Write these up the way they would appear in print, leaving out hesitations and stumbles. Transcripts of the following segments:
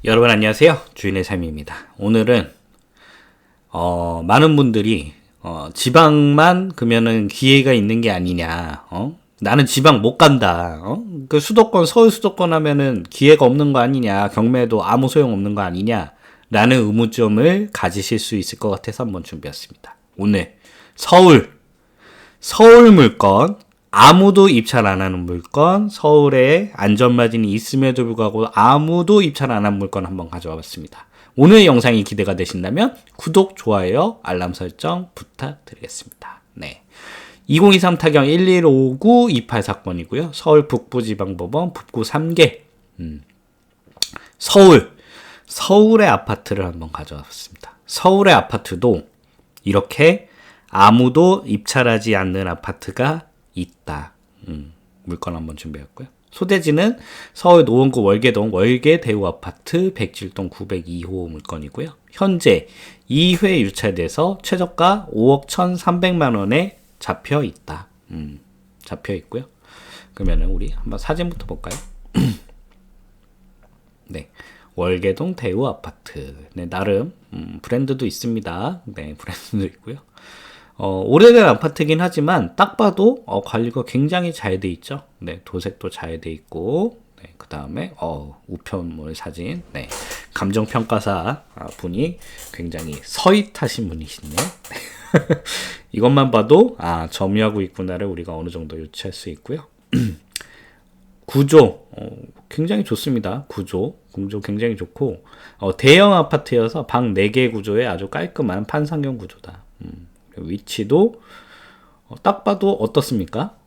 여러분 안녕하세요. 주인의 삶입니다. 오늘은 많은 분들이 지방만 그러면은 기회가 있는 게 아니냐. 나는 지방 못 간다. 그 수도권 서울 수도권 하면은 기회가 없는 거 아니냐. 경매도 아무 소용 없는 거 아니냐. 라는 의문점을 가지실 수 있을 것 같아서 한번 준비했습니다. 오늘 서울 물건, 아무도 입찰 안 하는 물건, 서울에 안전마진이 있음에도 불구하고 아무도 입찰 안 한 물건 한번 가져와 봤습니다. 오늘 영상이 기대가 되신다면 구독, 좋아요, 알람 설정 부탁드리겠습니다. 네. 2023 타경 115928 사건이고요. 서울 북부지방법원 북구 3개. 서울의 아파트를 한번 가져와 봤습니다. 서울의 아파트도 이렇게 아무도 입찰하지 않는 아파트가 있다. 물건 한번 준비했고요. 소재지는 서울 노원구 월계동 월계대우 아파트 107동 902호 물건이고요. 현재 2회 유찰돼서 최저가 5억 1,300만 원에 잡혀 있다. 잡혀 있고요. 그러면은 우리 한번 사진부터 볼까요? 네. 월계동 대우 아파트. 네, 나름 브랜드도 있습니다. 네, 브랜드도 있고요. 오래된 아파트긴 하지만 딱 봐도 관리가 굉장히 잘 돼 있죠. 네, 도색도 잘 돼 있고, 네, 그 다음에 우편물 사진, 네, 감정평가사 분이 굉장히 서윗하신 분이시네요. 이것만 봐도 점유하고 있구나를 우리가 어느 정도 유추할 수 있고요. 구조 굉장히 좋습니다. 구조 굉장히 좋고 대형 아파트여서 방 4개 구조에 아주 깔끔한 판상형 구조다. 위치도 딱 봐도 어떻습니까?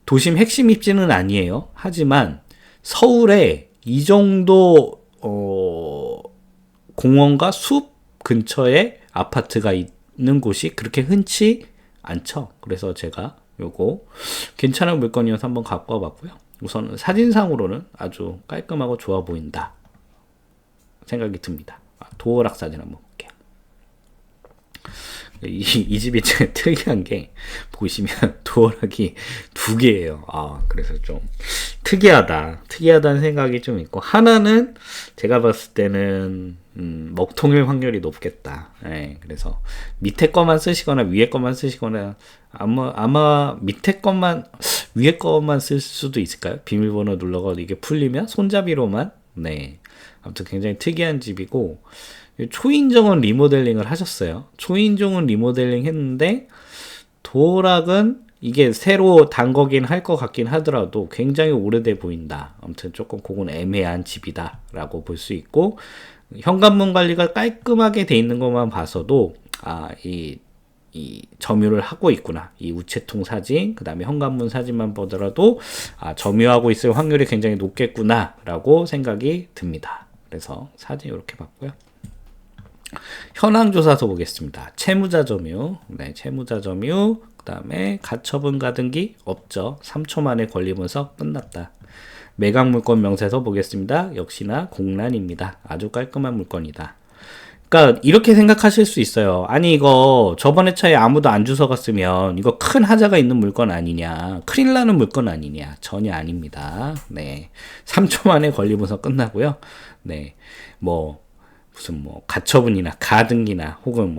도심 핵심 입지는 아니에요. 하지만 서울에 이 정도 공원과 숲 근처에 아파트가 있는 곳이 그렇게 흔치 않죠. 그래서 제가 요거 괜찮은 물건이어서 한번 갖고 와봤고요. 우선 사진상으로는 아주 깔끔하고 좋아 보인다 생각이 듭니다. 도어락 사진 한번 볼게요. 이 집이 특이한 게 보시면 도어락이 2개예요. 그래서 좀 특이하다는 생각이 좀 있고, 하나는 제가 봤을 때는 먹통일 확률이 높겠다. 네, 그래서 밑에 거만 쓰시거나 위에 거만 쓰시거나 아마 밑에 것만 위에 것만 쓸 수도 있을까요? 비밀번호 눌러서 이게 풀리면 손잡이로만. 네, 아무튼 굉장히 특이한 집이고, 초인종은 리모델링을 하셨어요. 초인종은 리모델링 했는데 도어락은 이게 새로 단 거긴 할 것 같긴 하더라도 굉장히 오래돼 보인다. 아무튼 조금 그건 애매한 집이다 라고 볼 수 있고, 현관문 관리가 깔끔하게 돼 있는 것만 봐서도 이 점유를 하고 있구나. 이 우체통 사진, 그 다음에 현관문 사진만 보더라도 점유하고 있을 확률이 굉장히 높겠구나 라고 생각이 듭니다. 그래서 사진 이렇게 봤고요. 현황조사서 보겠습니다. 채무자 점유, 네, 채무자 점유, 그 다음에 가처분 가등기 없죠. 3초 만에 권리문서 끝났다. 매각물건 명세서 보겠습니다. 역시나 공란입니다. 아주 깔끔한 물건이다. 그러니까 이렇게 생각하실 수 있어요. 아니 이거 저번에 차에 아무도 안 주워 갔으면 이거 큰 하자가 있는 물건 아니냐, 큰일 나는 물건 아니냐. 전혀 아닙니다. 네, 3초 만에 권리문서 끝나고요. 네, 무슨 가처분이나 가등기나 혹은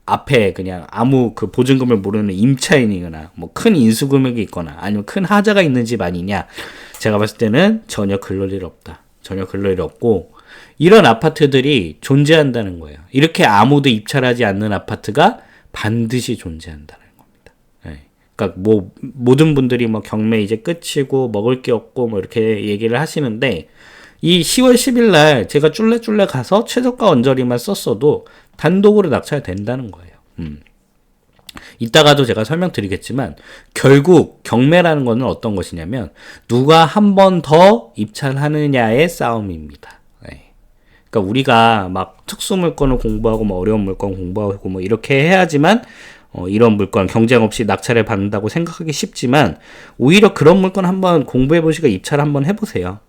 앞에 그냥 아무 그 보증금을 모르는 임차인이거나 큰 인수금액이 있거나 아니면 큰 하자가 있는 집 아니냐. 제가 봤을 때는 전혀 그럴 일 없다. 전혀 그럴 일 없고, 이런 아파트들이 존재한다는 거예요. 이렇게 아무도 입찰하지 않는 아파트가 반드시 존재한다는 겁니다. 네. 그러니까 모든 분들이 경매 이제 끝이고 먹을 게 없고 이렇게 얘기를 하시는데, 이 10월 10일 날 제가 쫄래쫄래 가서 최저가 언저리만 썼어도 단독으로 낙찰된다는 거예요. 이따가도 제가 설명드리겠지만, 결국 경매라는 거는 어떤 것이냐면 누가 한 번 더 입찰하느냐의 싸움입니다. 네. 그러니까 우리가 특수물건을 공부하고 어려운 물건 공부하고 이렇게 해야지만 이런 물건 경쟁 없이 낙찰을 받는다고 생각하기 쉽지만, 오히려 그런 물건 한번 공부해 보시고 입찰 한번 해보세요.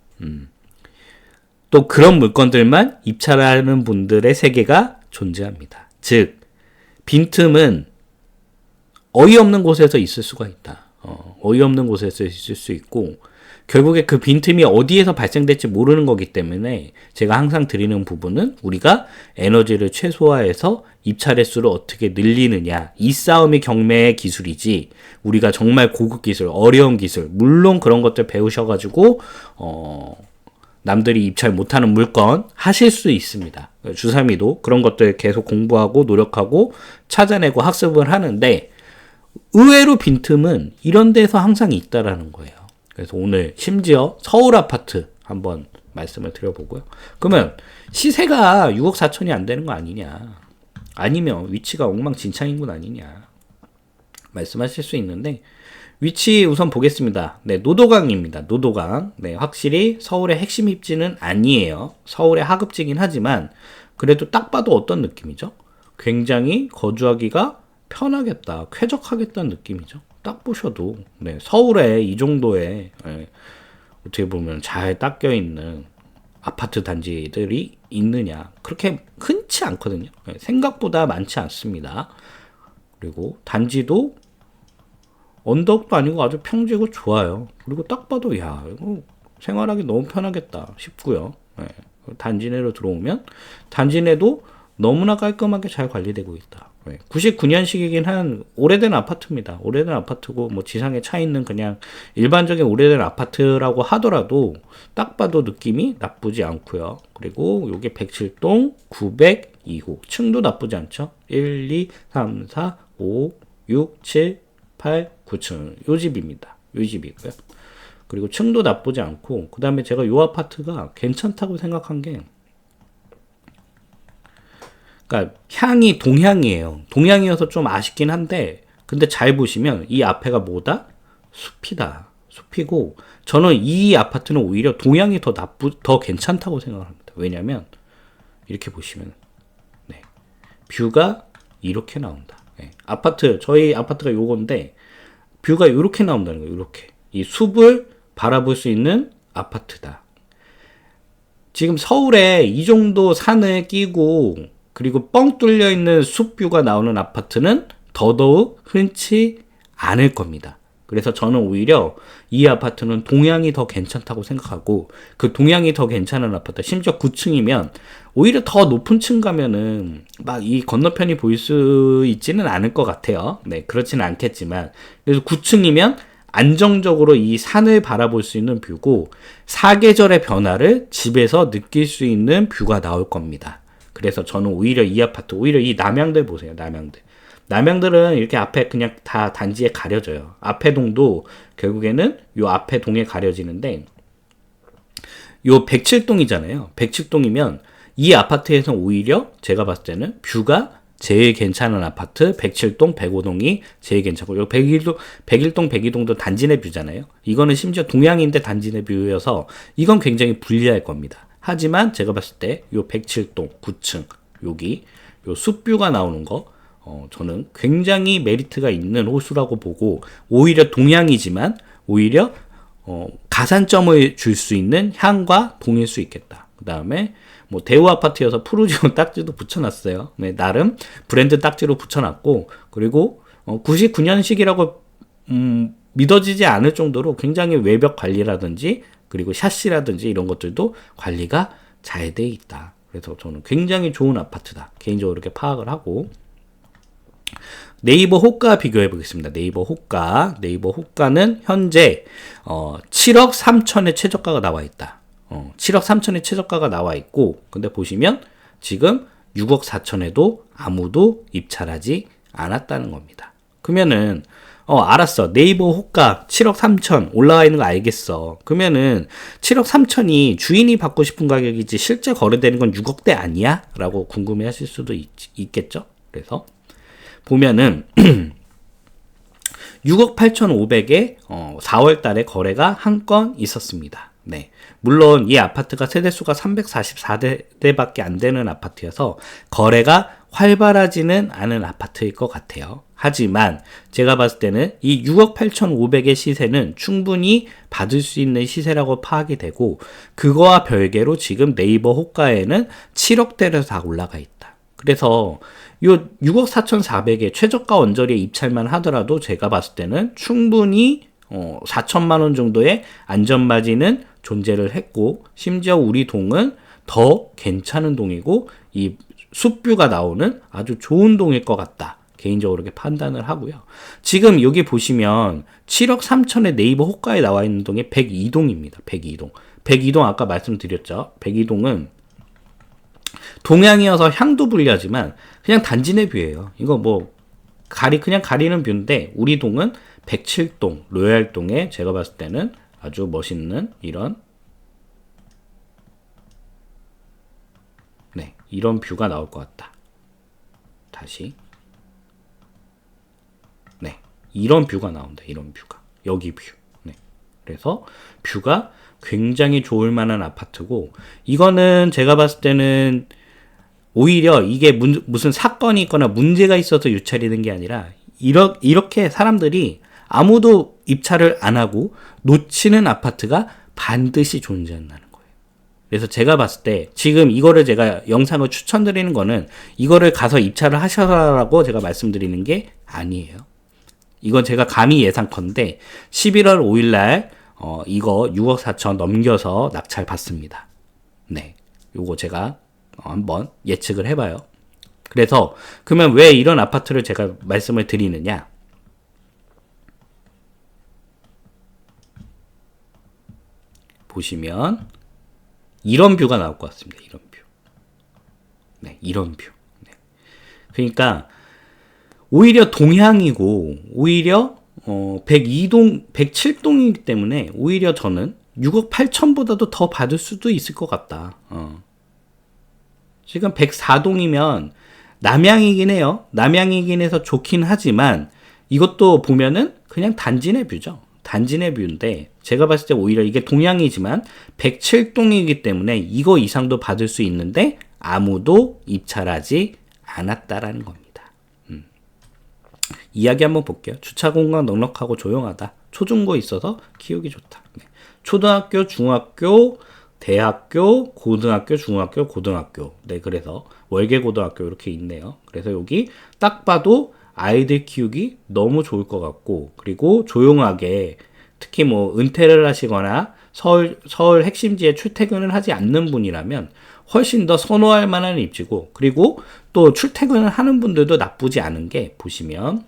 또 그런 물건들만 입찰하는 분들의 세계가 존재합니다. 즉, 빈틈은 어이없는 곳에서 있을 수가 있다. 어이없는 곳에서 있을 수 있고, 결국에 그 빈틈이 어디에서 발생될지 모르는 거기 때문에 제가 항상 드리는 부분은 우리가 에너지를 최소화해서 입찰 횟수를 어떻게 늘리느냐, 이 싸움이 경매의 기술이지 우리가 정말 고급 기술, 어려운 기술, 물론 그런 것들 배우셔가지고 남들이 입찰 못하는 물건 하실 수 있습니다. 주사미도 그런 것들 계속 공부하고 노력하고 찾아내고 학습을 하는데 의외로 빈틈은 이런 데서 항상 있다라는 거예요. 그래서 오늘 심지어 서울 아파트 한번 말씀을 드려보고요. 그러면 시세가 6억 4천이 안 되는 거 아니냐, 아니면 위치가 엉망진창인 건 아니냐 말씀하실 수 있는데, 위치 우선 보겠습니다. 네, 노도강입니다. 노도강. 네, 확실히 서울의 핵심 입지는 아니에요. 서울의 하급지긴 하지만 그래도 딱 봐도 어떤 느낌이죠? 굉장히 거주하기가 편하겠다, 쾌적하겠다는 느낌이죠. 딱 보셔도. 네, 서울에 이 정도의 어떻게 보면 잘 닦여 있는 아파트 단지들이 있느냐, 그렇게 흔치 않거든요. 네, 생각보다 많지 않습니다. 그리고 단지도 언덕도 아니고 아주 평지고 좋아요. 그리고 딱 봐도 야, 이거 생활하기 너무 편하겠다 싶고요. 네. 단지 내로 들어오면 단지 내도 너무나 깔끔하게 잘 관리되고 있다. 네. 99년식이긴 한 오래된 아파트입니다. 오래된 아파트고 뭐 지상에 차 있는 그냥 일반적인 오래된 아파트라고 하더라도 딱 봐도 느낌이 나쁘지 않고요. 그리고 요게 107동 902호, 층도 나쁘지 않죠. 1, 2, 3, 4, 5, 6, 7, 8, 9층 요 집입니다. 요 집이고요. 그리고 층도 나쁘지 않고, 그 다음에 제가 요 아파트가 괜찮다고 생각한 게, 그러니까 향이 동향이에요. 동향이어서 좀 아쉽긴 한데, 근데 잘 보시면 이 앞에가 뭐다? 숲이다. 숲이고, 저는 이 아파트는 오히려 동향이 더 괜찮다고 생각합니다. 왜냐면 이렇게 보시면 네, 뷰가 이렇게 나온다. 네, 저희 아파트가 요건데 뷰가 이렇게 나온다는 거예요. 이렇게 이 숲을 바라볼 수 있는 아파트다. 지금 서울에 이 정도 산을 끼고 그리고 뻥 뚫려 있는 숲뷰가 나오는 아파트는 더더욱 흔치 않을 겁니다. 그래서 저는 오히려 이 아파트는 동향이 더 괜찮다고 생각하고, 그 동향이 더 괜찮은 아파트, 심지어 9층이면 오히려 더 높은 층 가면은 막 이 건너편이 보일 수 있지는 않을 것 같아요. 네, 그렇지는 않겠지만, 그래서 9층이면 안정적으로 이 산을 바라볼 수 있는 뷰고, 사계절의 변화를 집에서 느낄 수 있는 뷰가 나올 겁니다. 그래서 저는 오히려 이 아파트, 오히려 이 남양들 보세요. 남양들은 이렇게 앞에 그냥 다 단지에 가려져요. 앞에 동도 결국에는 요 앞에 동에 가려지는데, 요 107동이잖아요. 107동이면 이 아파트에서 오히려 제가 봤을 때는 뷰가 제일 괜찮은 아파트 107동, 105동이 제일 괜찮고, 요 101동, 102동도 단지 내 뷰잖아요. 이거는 심지어 동양인데 단지 내 뷰여서 이건 굉장히 불리할 겁니다. 하지만 제가 봤을 때 요 107동 9층 여기 요 숲뷰가 나오는 거, 저는 굉장히 메리트가 있는 호수라고 보고, 오히려 동향이지만 오히려 가산점을 줄 수 있는 향과 동일 수 있겠다. 그 다음에 뭐 대우 아파트여서 푸르지오 딱지도 붙여놨어요. 네, 나름 브랜드 딱지로 붙여놨고, 그리고 99년식이라고 믿어지지 않을 정도로 굉장히 외벽 관리라든지 그리고 샤시라든지 이런 것들도 관리가 잘 돼 있다. 그래서 저는 굉장히 좋은 아파트다, 개인적으로 이렇게 파악을 하고, 네이버 호가 비교해 보겠습니다. 네이버 호가는 현재 7억 3천의 최저가가 나와 있다. 7억 3천의 최저가가 나와 있고, 근데 보시면 지금 6억 4천에도 아무도 입찰하지 않았다는 겁니다. 그러면은 알았어. 네이버 호가 7억 3천 올라와 있는 거 알겠어. 그러면은 7억 3천이 주인이 받고 싶은 가격이지 실제 거래되는 건 6억대 아니야? 라고 궁금해 하실 수도 있겠죠. 그래서 보면은 6억 8,500에 4월 달에 거래가 한 건 있었습니다. 네. 물론 이 아파트가 세대수가 344대밖에 안 되는 아파트여서 거래가 활발하지는 않은 아파트일 것 같아요. 하지만 제가 봤을 때는 이 6억 8,500의 시세는 충분히 받을 수 있는 시세라고 파악이 되고, 그거와 별개로 지금 네이버 호가에는 7억대로 다 올라가 있다. 그래서 요 6억 4,400의 최저가 언저리에 입찰만 하더라도 제가 봤을 때는 충분히 4천만 원 정도의 안전마진은 존재를 했고, 심지어 우리 동은 더 괜찮은 동이고 이 숲뷰가 나오는 아주 좋은 동일 것 같다. 개인적으로 이렇게 판단을 하고요. 지금 여기 보시면 7억 3천에 네이버 호가에 나와 있는 동이 102동입니다. 102동. 102동 아까 말씀드렸죠. 102동은 동향이어서 향도 불리하지만 그냥 단지 내 뷰예요. 이거 뭐 그냥 가리는 뷰인데 우리 동은 107동, 로얄동에 제가 봤을 때는 아주 멋있는 이런 뷰가 나올 것 같다. 다시. 네. 이런 뷰가 나온다. 이런 뷰가. 여기 뷰. 네. 그래서 뷰가 굉장히 좋을 만한 아파트고, 이거는 제가 봤을 때는 오히려 이게 무슨 사건이 있거나 문제가 있어서 유찰이 된 게 아니라 이렇게 사람들이 아무도 입찰을 안 하고 놓치는 아파트가 반드시 존재한다는 거예요. 그래서 제가 봤을 때 지금 이거를 제가 영상을 추천드리는 거는 이거를 가서 입찰을 하셔라라고 제가 말씀드리는 게 아니에요. 이건 제가 감히 예상컨대 11월 5일 날 이거 6억 4천 넘겨서 낙찰 받습니다. 네. 요거 제가 한번 예측을 해봐요. 그래서 그러면 왜 이런 아파트를 제가 말씀을 드리느냐? 보시면 이런 뷰가 나올 것 같습니다. 이런 뷰. 네, 이런 뷰. 네. 그러니까 오히려 동향이고 오히려 102동, 107동이기 때문에 오히려 저는 6억 8천보다도 더 받을 수도 있을 것 같다. 지금 104동이면 남향이긴 해요. 남향이긴 해서 좋긴 하지만 이것도 보면은 그냥 단지 내 뷰죠. 단지 내 뷰인데 제가 봤을 때 오히려 이게 동향이지만 107동이기 때문에 이거 이상도 받을 수 있는데 아무도 입찰하지 않았다라는 겁니다. 이야기 한번 볼게요. 주차 공간 넉넉하고 조용하다. 초중고 있어서 키우기 좋다. 네. 초등학교, 중학교, 대학교, 고등학교, 중학교, 고등학교. 네, 그래서 월계고등학교 이렇게 있네요. 그래서 여기 딱 봐도 아이들 키우기 너무 좋을 것 같고, 그리고 조용하게 특히 뭐 은퇴를 하시거나 서울 핵심지에 출퇴근을 하지 않는 분이라면 훨씬 더 선호할 만한 입지고, 그리고 또 출퇴근을 하는 분들도 나쁘지 않은 게 보시면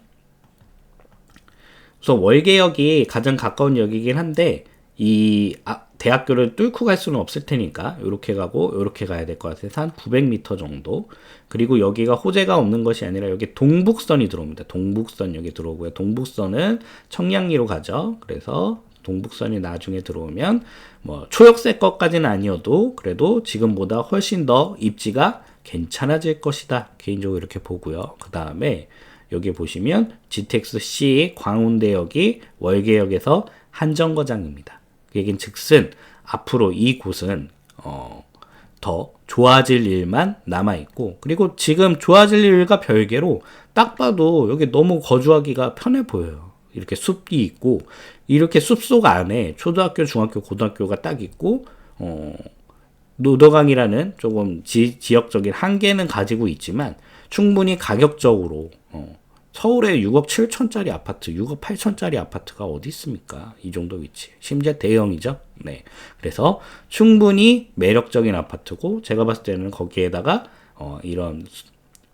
우선 월계역이 가장 가까운 역이긴 한데 이 대학교를 뚫고 갈 수는 없을 테니까 이렇게 가고 이렇게 가야 될 것 같아서 한 900m 정도. 그리고 여기가 호재가 없는 것이 아니라 여기 동북선이 들어옵니다. 동북선 여기 들어오고요. 동북선은 청량리로 가죠. 그래서 동북선이 나중에 들어오면 뭐 초역세 것까지는 아니어도 그래도 지금보다 훨씬 더 입지가 괜찮아질 것이다. 개인적으로 이렇게 보고요. 그 다음에 여기 보시면 GTX-C 광운대역이 월계역에서 한정거장입니다. 그 얘기는 즉슨 앞으로 이 곳은 더 좋아질 일만 남아있고, 그리고 지금 좋아질 일과 별개로 딱 봐도 여기 너무 거주하기가 편해 보여요. 이렇게 숲이 있고 이렇게 숲속 안에 초등학교, 중학교, 고등학교가 딱 있고 노덕강이라는 조금 지역적인 한계는 가지고 있지만 충분히 가격적으로 서울에 6억 7천짜리 아파트, 6억 8천짜리 아파트가 어디 있습니까? 이 정도 위치. 심지어 대형이죠. 네. 그래서 충분히 매력적인 아파트고, 제가 봤을 때는 거기에다가 이런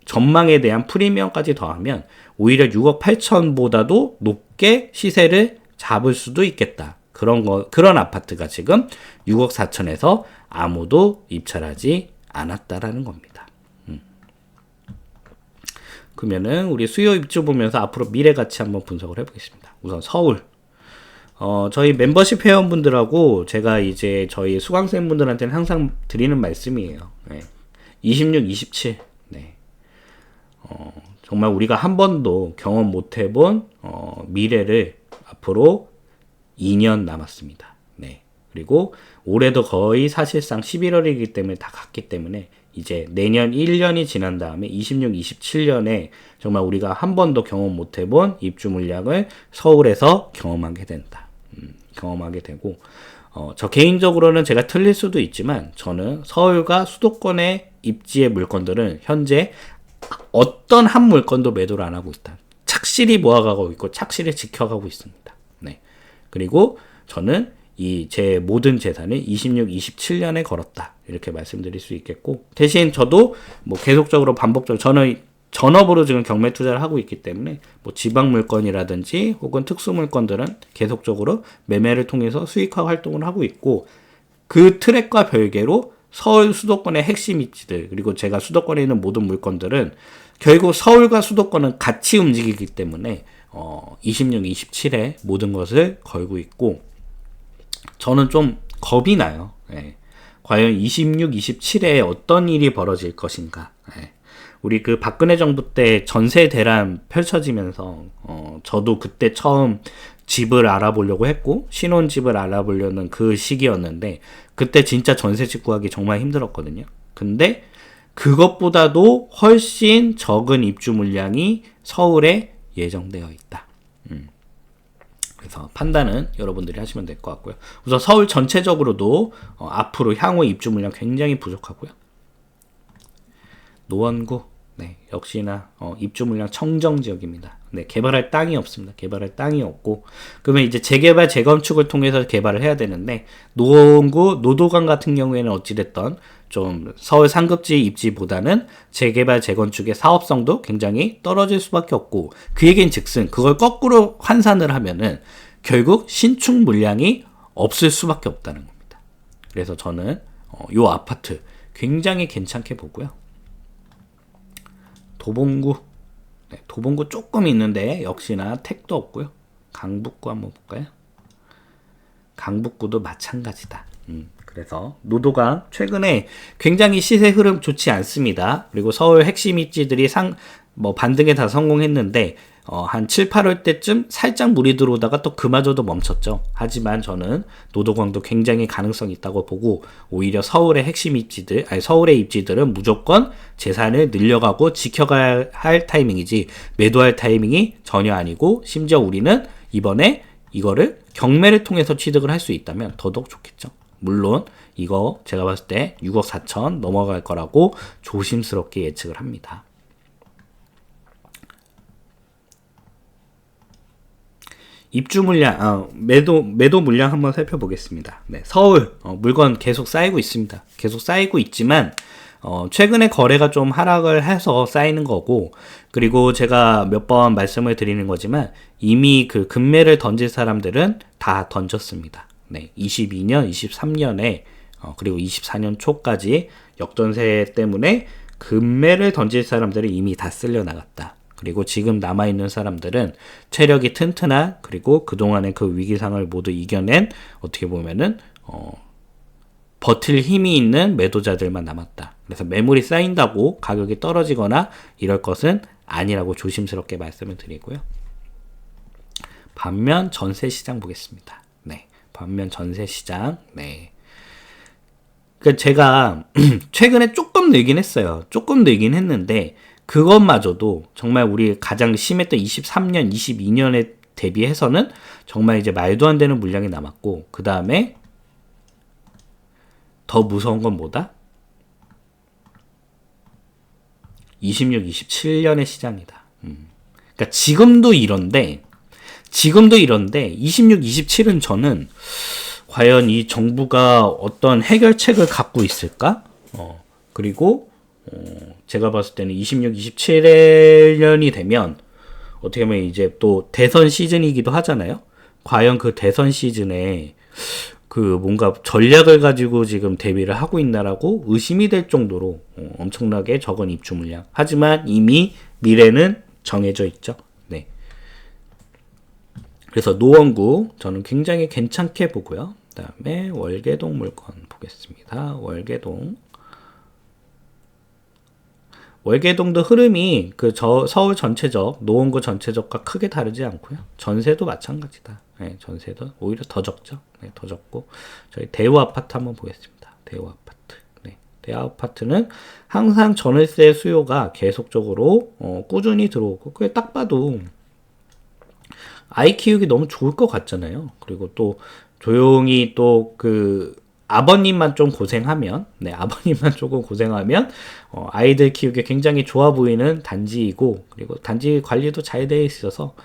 전망에 대한 프리미엄까지 더하면 오히려 6억 8천보다도 높게 시세를 잡을 수도 있겠다. 그런 아파트가 지금 6억 4천에서 아무도 입찰하지 않았다라는 겁니다. 그러면은 우리 수요 입주 보면서 앞으로 미래 가치 한번 분석을 해보겠습니다. 우선 서울. 저희 멤버십 회원분들하고 제가 이제 저희 수강생분들한테는 항상 드리는 말씀이에요. 네. 26, 27. 네. 정말 우리가 한 번도 경험 못 해본 미래를 앞으로 2년 남았습니다. 네. 그리고 올해도 거의 사실상 11월이기 때문에 다 갔기 때문에 이제 내년 1년이 지난 다음에 26, 27년에 정말 우리가 한 번도 경험 못 해본 입주 물량을 서울에서 경험하게 된다. 경험하게 되고, 저 개인적으로는 제가 틀릴 수도 있지만 저는 서울과 수도권의 입지의 물건들은 현재 어떤 한 물건도 매도를 안 하고 있다. 착실히 모아가고 있고 착실히 지켜가고 있습니다. 네. 그리고 저는 이 제 모든 재산을 26, 27년에 걸었다. 이렇게 말씀드릴 수 있겠고, 대신 저도 뭐 계속적으로 반복적으로 저는 전업으로 지금 경매 투자를 하고 있기 때문에 뭐 지방 물건이라든지 혹은 특수 물건들은 계속적으로 매매를 통해서 수익화 활동을 하고 있고, 그 트랙과 별개로 서울 수도권의 핵심 입지들, 그리고 제가 수도권에 있는 모든 물건들은 결국 서울과 수도권은 같이 움직이기 때문에 26, 27에 모든 것을 걸고 있고, 저는 좀 겁이 나요. 예. 과연 26, 27에 어떤 일이 벌어질 것인가. 예. 우리 그 박근혜 정부 때 전세 대란 펼쳐지면서 저도 그때 처음 집을 알아보려고 했고 신혼집을 알아보려는 그 시기였는데, 그때 진짜 전세집 구하기 정말 힘들었거든요. 근데 그것보다도 훨씬 적은 입주 물량이 서울에 예정되어 있다. 그래서 판단은 여러분들이 하시면 될 것 같고요. 우선 서울 전체적으로도 앞으로 향후 입주 물량 굉장히 부족하고요. 노원구, 네, 역시나 입주 물량 청정 지역입니다. 네, 개발할 땅이 없습니다. 개발할 땅이 없고, 그러면 이제 재개발 재건축을 통해서 개발을 해야 되는데, 노원구 노도강 같은 경우에는 어찌됐던 좀 서울 상급지 입지보다는 재개발 재건축의 사업성도 굉장히 떨어질 수밖에 없고, 그 얘기는 즉슨 그걸 거꾸로 환산을 하면은 결국 신축 물량이 없을 수밖에 없다는 겁니다. 그래서 저는 요 아파트 굉장히 괜찮게 보고요. 도봉구, 네, 도봉구 조금 있는데 역시나 택도 없고요. 강북구 한번 볼까요? 강북구도 마찬가지다. 그래서 노도강 최근에 굉장히 시세 흐름 좋지 않습니다. 그리고 서울 핵심 입지들이 반등에 다 성공했는데 한 7, 8월 때쯤 살짝 물이 들어오다가 또 그마저도 멈췄죠. 하지만 저는 노도강도 굉장히 가능성이 있다고 보고, 오히려 서울의 핵심 입지들, 서울의 입지들은 무조건 재산을 늘려가고 지켜가야 할 타이밍이지 매도할 타이밍이 전혀 아니고, 심지어 우리는 이번에 이거를 경매를 통해서 취득을 할 수 있다면 더더욱 좋겠죠. 물론 이거 제가 봤을 때 6억 4천 넘어갈 거라고 조심스럽게 예측을 합니다. 입주 물량, 매도 물량 한번 살펴보겠습니다. 네, 서울 물건 계속 쌓이고 있습니다. 계속 쌓이고 있지만 최근에 거래가 좀 하락을 해서 쌓이는 거고, 그리고 제가 몇 번 말씀을 드리는 거지만 이미 그 금매를 던질 사람들은 다 던졌습니다. 네, 22년, 23년에 그리고 24년 초까지 역전세 때문에 금매를 던질 사람들은 이미 다 쓸려 나갔다. 그리고 지금 남아있는 사람들은 체력이 튼튼한, 그리고 그동안의 그 위기상을 모두 이겨낸, 어떻게 보면은 버틸 힘이 있는 매도자들만 남았다. 그래서 매물이 쌓인다고 가격이 떨어지거나 이럴 것은 아니라고 조심스럽게 말씀을 드리고요. 반면 전세 시장 보겠습니다. 네, 반면 전세 시장, 네. 그러니까 제가 최근에 조금 늘긴 했어요. 조금 늘긴 했는데, 그것마저도 정말 우리 가장 심했던 23년, 22년에 대비해서는 정말 이제 말도 안 되는 물량이 남았고, 그 다음에 더 무서운 건 뭐다? 26, 27년의 시장이다. 그러니까 지금도 이런데 26, 27은 저는 과연 이 정부가 어떤 해결책을 갖고 있을까? 그리고 제가 봤을 때는 26, 27년이 되면 어떻게 보면 이제 또 대선 시즌이기도 하잖아요. 과연 그 대선 시즌에 그 뭔가 전략을 가지고 지금 대비를 하고 있나라고 의심이 될 정도로 엄청나게 적은 입주 물량. 하지만 이미 미래는 정해져 있죠. 네. 그래서 노원구 저는 굉장히 괜찮게 보고요. 그다음에 월계동 물건 보겠습니다. 월계동도 흐름이 서울 전체적, 노원구 전체적과 크게 다르지 않고요. 전세도 마찬가지다. 네, 전세도 오히려 더 적죠. 네, 더 적고. 저희 대우 아파트 한번 보겠습니다. 대우 아파트. 네, 대우 아파트는 항상 전월세 수요가 계속적으로 꾸준히 들어오고, 그게 딱 봐도 아이 키우기 너무 좋을 것 같잖아요. 그리고 또 조용히 또 아버님만 좀 고생하면, 아버님만 조금 고생하면, 아이들 키우기 굉장히 좋아 보이는 단지이고, 그리고 단지 관리도 잘 되어 있어서,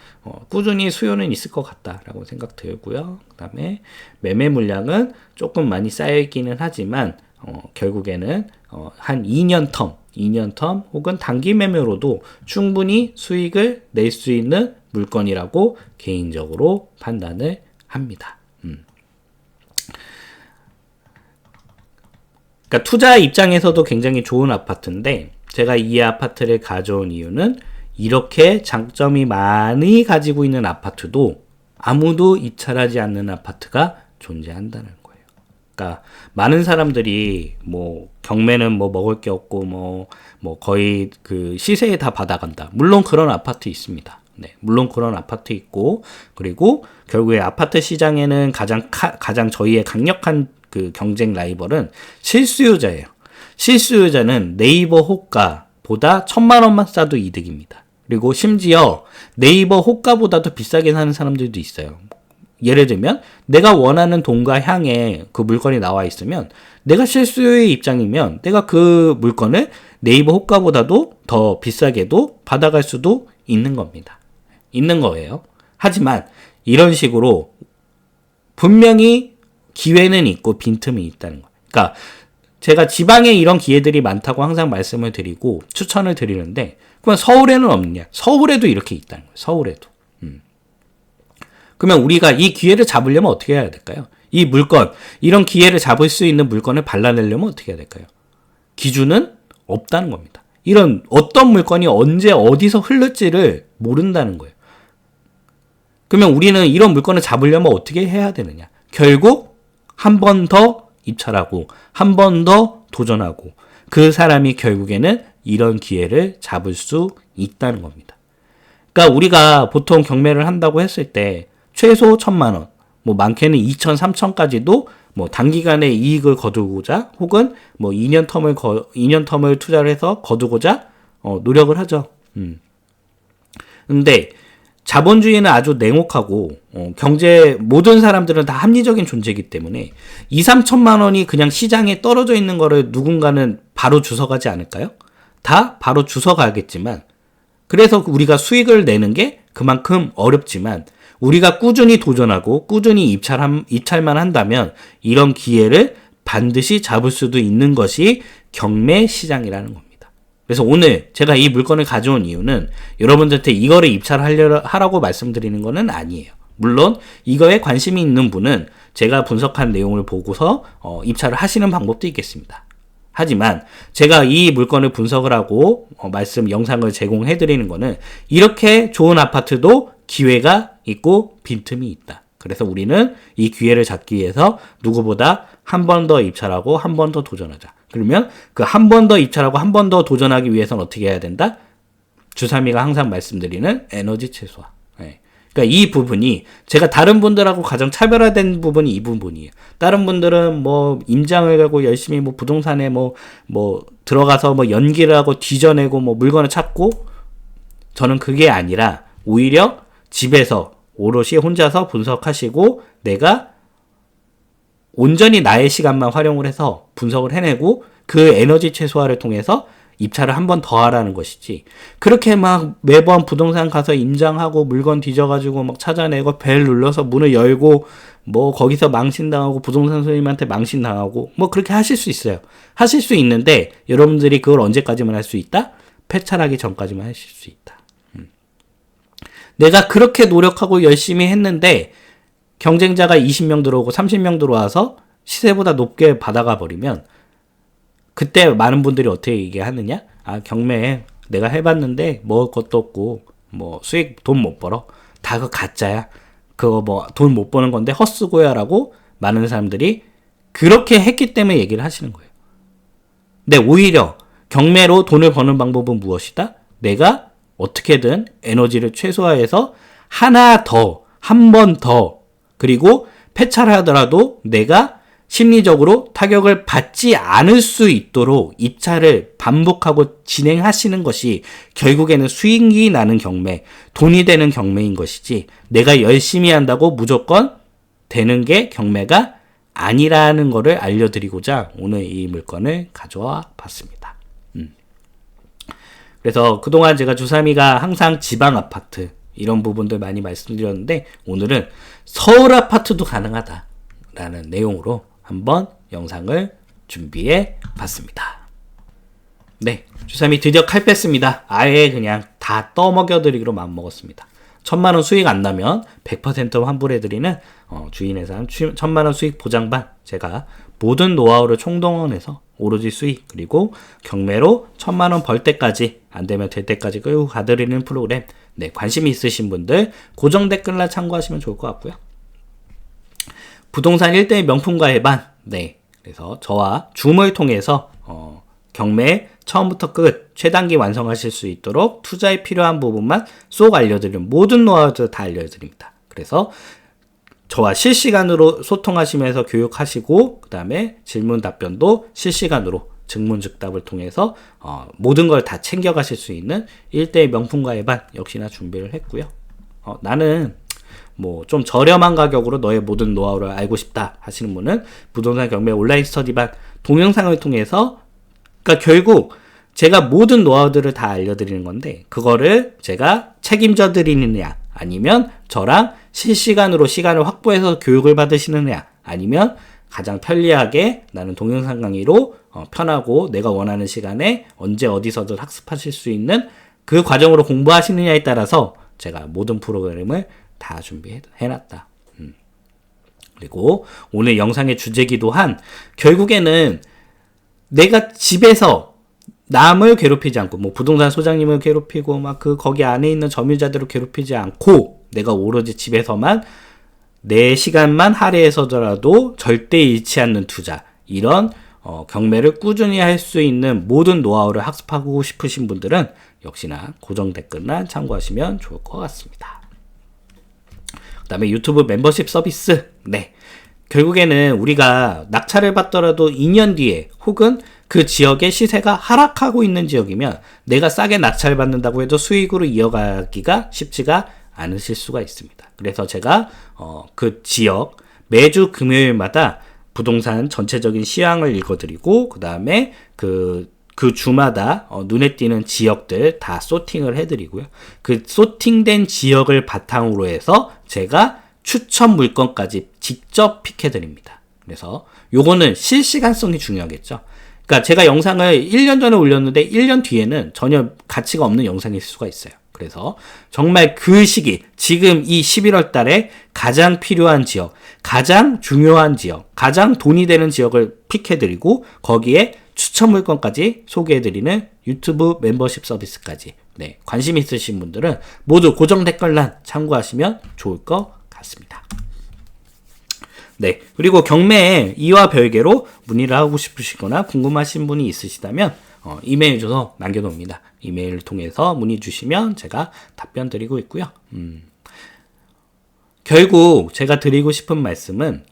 꾸준히 수요는 있을 것 같다라고 생각 들고요. 그 다음에 매매 물량은 조금 많이 쌓여 있기는 하지만, 결국에는, 한 2년 텀 혹은 단기 매매로도 충분히 수익을 낼 수 있는 물건이라고 개인적으로 판단을 합니다. 그러니까 투자 입장에서도 굉장히 좋은 아파트인데 제가 이 아파트를 가져온 이유는 이렇게 장점이 많이 가지고 있는 아파트도 아무도 입찰하지 않는 아파트가 존재한다는 거예요. 그러니까 많은 사람들이 뭐 경매는 뭐 먹을 게 없고 뭐 거의 그 시세에 다 받아간다. 물론 그런 아파트 있습니다. 물론 그런 아파트 있고 그리고 결국에 아파트 시장에는 가장 저희의 강력한 그 경쟁 라이벌은 실수요자예요. 실수요자는 네이버 호가보다 1,000만 원만 싸도 이득입니다. 그리고 심지어 네이버 호가보다도 비싸게 사는 사람들도 있어요. 예를 들면 내가 원하는 돈과 향에 그 물건이 나와 있으면 내가 실수요의 입장이면 내가 그 물건을 네이버 호가보다도 더 비싸게도 받아갈 수도 있는 겁니다. 있는 거예요. 하지만 이런 식으로 분명히 기회는 있고 빈틈이 있다는 거예요. 그러니까 제가 지방에 이런 기회들이 많다고 항상 말씀을 드리고 추천을 드리는데 그럼 서울에는 없느냐? 서울에도 이렇게 있다는 거예요. 서울에도. 그러면 우리가 이 기회를 잡으려면 어떻게 해야 될까요? 이 물건, 이런 기회를 잡을 수 있는 물건을 발라내려면 어떻게 해야 될까요? 기준은 없다는 겁니다. 이런 어떤 물건이 언제 어디서 흐를지를 모른다는 거예요. 그러면 우리는 이런 물건을 잡으려면 어떻게 해야 되느냐? 결국 한 번 더 입찰하고 한 번 더 도전하고 그 사람이 결국에는 이런 기회를 잡을 수 있다는 겁니다. 그러니까 우리가 보통 경매를 한다고 했을 때 최소 1,000만 원, 뭐 많게는 2,000, 3,000까지도 뭐 단기간에 이익을 거두고자 혹은 뭐 2년 텀을 투자를 해서 거두고자 노력을 하죠. 근데 자본주의는 아주 냉혹하고 경제 모든 사람들은 다 합리적인 존재이기 때문에 2, 3천만 원이 그냥 시장에 떨어져 있는 거를 누군가는 바로 주워가지 않을까요? 다 바로 주워가겠지만 그래서 우리가 수익을 내는 게 그만큼 어렵지만 우리가 꾸준히 도전하고 꾸준히 입찰만 한다면 이런 기회를 반드시 잡을 수도 있는 것이 경매 시장이라는 겁니다. 그래서 오늘 제가 이 물건을 가져온 이유는 여러분들한테 이거를 입찰하라고 말씀드리는 거는 아니에요. 물론 이거에 관심이 있는 분은 제가 분석한 내용을 보고서 입찰을 하시는 방법도 있겠습니다. 하지만 제가 이 물건을 분석을 하고 영상을 제공해 드리는 거는 이렇게 좋은 아파트도 기회가 있고 빈틈이 있다. 그래서 우리는 이 기회를 잡기 위해서 누구보다 한 번 더 입찰하고 한 번 더 도전하자. 그러면 그 한 번 더 입찰하고 한 번 더 도전하기 위해서는 어떻게 해야 된다? 주삼이가 항상 말씀드리는 에너지 최소화. 그러니까 이 부분이 제가 다른 분들하고 가장 차별화된 부분이 이 부분이에요. 다른 분들은 뭐 임장을 가고 열심히 뭐 부동산에 뭐 들어가서 뭐 연기를 하고 뒤져내고 뭐 물건을 찾고 저는 그게 아니라 오히려 집에서 오롯이 혼자서 분석하시고 내가 온전히 나의 시간만 활용을 해서 분석을 해내고 그 에너지 최소화를 통해서 입찰을 한 번 더 하라는 것이지 그렇게 막 매번 부동산 가서 임장하고 물건 뒤져가지고 막 찾아내고 벨 눌러서 문을 열고 뭐 거기서 망신당하고 부동산 손님한테 망신당하고 뭐 그렇게 하실 수 있어요. 하실 수 있는데 여러분들이 그걸 언제까지만 할 수 있다? 폐찰하기 전까지만 하실 수 있다. 내가 그렇게 노력하고 열심히 했는데 경쟁자가 20명 들어오고 30명 들어와서 시세보다 높게 받아가 버리면 그때 많은 분들이 어떻게 얘기하느냐? 아, 경매 내가 해봤는데 먹을 것도 없고 뭐 수익 돈 못 벌어. 다 그거 가짜야. 그거 뭐 돈 못 버는 건데 헛수고야 라고 많은 사람들이 그렇게 했기 때문에 얘기를 하시는 거예요. 근데 오히려 경매로 돈을 버는 방법은 무엇이다? 내가 어떻게든 에너지를 최소화해서 하나 더, 한 번 더, 그리고 폐찰하더라도 내가 심리적으로 타격을 받지 않을 수 있도록 입찰을 반복하고 진행하시는 것이 결국에는 수익이 나는 경매, 돈이 되는 경매인 것이지 내가 열심히 한다고 무조건 되는 게 경매가 아니라는 거를 알려드리고자 오늘 이 물건을 가져와 봤습니다. 그래서 그동안 제가 주삼이가 항상 지방 아파트 이런 부분들 많이 말씀드렸는데 오늘은 서울 아파트도 가능하다라는 내용으로 한번 영상을 준비해 봤습니다. 네, 주삼이 드디어 칼 뺐습니다. 아예 그냥 다 떠먹여드리기로 마음먹었습니다. 1000만원 수익 안 나면 100% 환불해드리는 주인회사 1000만원 수익 보장반, 제가 모든 노하우를 총동원해서 오로지 수익 그리고 경매로 1000만원 벌 때까지, 안 되면 될 때까지 끌고 가드리는 프로그램. 네, 관심 있으신 분들 고정 댓글란 참고하시면 좋을 것 같고요. 부동산 1대1 명품과 해반. 네, 그래서 저와 줌을 통해서 경매 처음부터 끝 최단기 완성하실 수 있도록 투자에 필요한 부분만 쏙 알려드리는 모든 노하우들 다 알려드립니다. 그래서 저와 실시간으로 소통하시면서 교육하시고 그 다음에 질문 답변도 실시간으로 즉문즉답을 통해서 모든 걸 다 챙겨가실 수 있는 1대1 명품과 해반 역시나 준비를 했고요. 나는 뭐 좀 저렴한 가격으로 너의 모든 노하우를 알고 싶다 하시는 분은 부동산 경매 온라인 스터디반 동영상을 통해서, 그러니까 결국 제가 모든 노하우들을 다 알려드리는 건데 그거를 제가 책임져 드리느냐, 아니면 저랑 실시간으로 시간을 확보해서 교육을 받으시느냐, 아니면 가장 편리하게 나는 동영상 강의로 편하고 내가 원하는 시간에 언제 어디서든 학습하실 수 있는 그 과정으로 공부하시느냐에 따라서 제가 모든 프로그램을 다 준비해놨다. 그리고 오늘 영상의 주제기도 한, 결국에는 내가 집에서 남을 괴롭히지 않고, 뭐 부동산 소장님을 괴롭히고 막 거기 안에 있는 점유자들을 괴롭히지 않고 내가 오로지 집에서만 내 시간만 할애해서더라도 절대 잃지 않는 투자, 이런 경매를 꾸준히 할 수 있는 모든 노하우를 학습하고 싶으신 분들은 역시나 고정 댓글란 참고하시면 좋을 것 같습니다. 그 다음에 유튜브 멤버십 서비스. 네, 결국에는 우리가 낙찰을 받더라도 2년 뒤에 혹은 그 지역의 시세가 하락하고 있는 지역이면 내가 싸게 낙찰 받는다고 해도 수익으로 이어가기가 쉽지가 않으실 수가 있습니다. 그래서 제가 그 지역 매주 금요일마다 부동산 전체적인 시황을 읽어드리고 그 다음에 그 주마다 눈에 띄는 지역들 다 소팅을 해드리고요. 그 소팅된 지역을 바탕으로 해서 제가 추천 물건까지 직접 픽해드립니다. 그래서 요거는 실시간성이 중요하겠죠. 그러니까 제가 영상을 1년 전에 올렸는데 1년 뒤에는 전혀 가치가 없는 영상일 수가 있어요. 그래서 정말 그 시기, 지금 이 11월 달에 가장 필요한 지역, 가장 중요한 지역, 가장 돈이 되는 지역을 픽해드리고 거기에 추천 물건까지 소개해드리는 유튜브 멤버십 서비스까지. 네, 관심 있으신 분들은 모두 고정 댓글란 참고하시면 좋을 것 같습니다. 네, 그리고 경매에 이와 별개로 문의를 하고 싶으시거나 궁금하신 분이 있으시다면 이메일 주소 남겨놓습니다. 이메일을 통해서 문의 주시면 제가 답변 드리고 있고요. 결국 제가 드리고 싶은 말씀은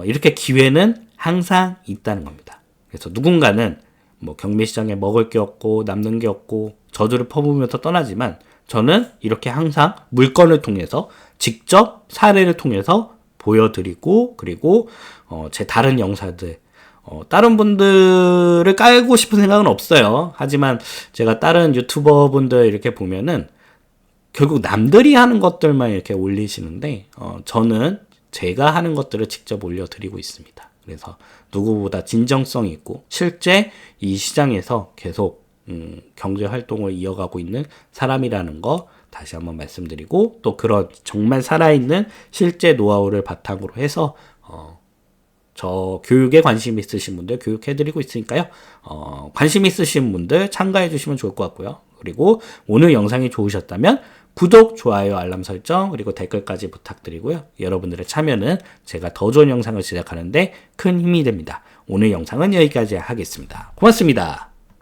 이렇게 기회는 항상 있다는 겁니다. 그래서 누군가는 뭐 경매 시장에 먹을 게 없고 남는 게 없고 저주를 퍼부으면서 떠나지만 저는 이렇게 항상 물건을 통해서 직접 사례를 통해서 보여드리고, 그리고 제 다른 영상들 다른 분들을 깔고 싶은 생각은 없어요. 하지만 제가 다른 유튜버 분들 이렇게 보면은 결국 남들이 하는 것들만 이렇게 올리시는데 저는 제가 하는 것들을 직접 올려드리고 있습니다. 그래서 누구보다 진정성 있고 실제 이 시장에서 계속 경제 활동을 이어가고 있는 사람이라는 거 다시 한번 말씀드리고, 또 그런 정말 살아있는 실제 노하우를 바탕으로 해서 저 교육에 관심 있으신 분들 교육해드리고 있으니까요. 관심 있으신 분들 참가해 주시면 좋을 것 같고요. 그리고 오늘 영상이 좋으셨다면 구독, 좋아요, 알람 설정, 그리고 댓글까지 부탁드리고요. 여러분들의 참여는 제가 더 좋은 영상을 제작하는데 큰 힘이 됩니다. 오늘 영상은 여기까지 하겠습니다. 고맙습니다.